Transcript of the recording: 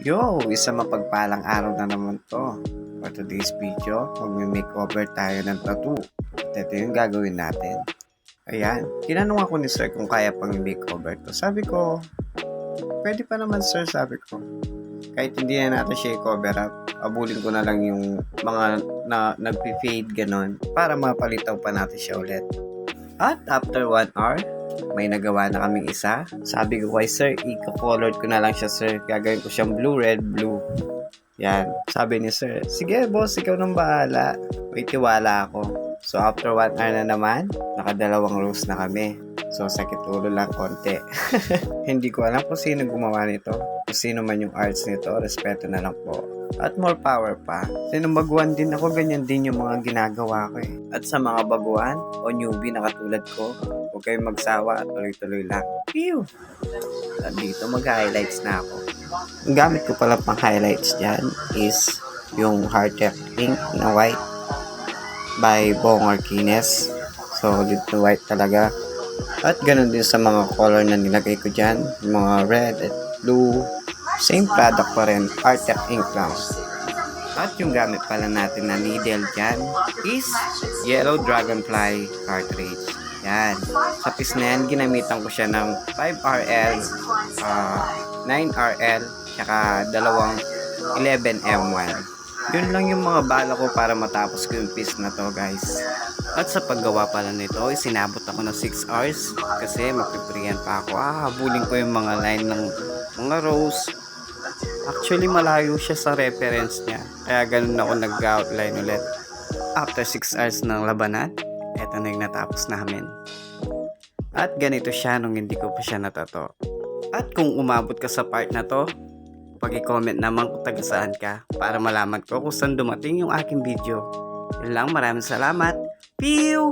Yo, isang mapagpalang araw na naman to. For today's video, magme-makeover tayo ng tattoo. At ito yung gagawin natin. Ayan, tinanong ako ni sir kung kaya pang i-makeover to. Sabi ko, pwede pa naman sir, sabi ko. Kahit hindi na natin siya i-cover up, abulin ko na lang yung mga nag-fade ganon para mapalitaw pa natin siya ulit. At after 1 hour, may nagawa na kaming isa. Sabi ko kay sir, i-colored ko na lang siya sir. Gagawin ko siyang blue, red, blue. Yan. Sabi ni sir, sige boss, ikaw nang bahala. May tiwala ako. So after 1 hour na naman, nakadalawang rows na kami. So sakit ulo lang konti. Hindi ko alam kung sino gumawa nito. Kung sino man yung arts nito, respeto na lang po. At more power pa. Sinong baguhan din ako, ganyan din yung mga ginagawa ko eh. At sa mga baguhan o newbie na katulad ko, huwag kayong magsawa at tuloy-tuloy lang. Pew! At dito mag-highlights na ako. Ang gamit ko pala pang highlights dyan is yung Heartec ink na white by Bong Marquines. So, dito white talaga. At ganun din sa mga color na nilagay ko dyan. Mga red at blue. Same product pa rin, Heartec ink lang. At yung gamit pala natin na needle dyan is Yellow Dragonfly cartridge. Yan. Sa piece na yan, ginamitan ko siya ng 5RL, 9RL, tsaka dalawang 11M1. Yun lang yung mga bala ko para matapos ko yung piece na to guys. At sa paggawa pala nito, sinabot ako ng 6 hours kasi magpipriyan pa ako. Habulin ko yung mga line ng mga rows. Actually, malayo siya sa reference niya. Kaya ganun ako nag-outline ulit. After 6 hours ng labanan, eto na yung natapos namin. At ganito siya nung hindi ko pa siya natato. At kung umabot ka sa part na to, pag-i-comment naman kung taga saan ka para malaman ko kung saan dumating yung aking video. Yun lang, maraming salamat. Pew!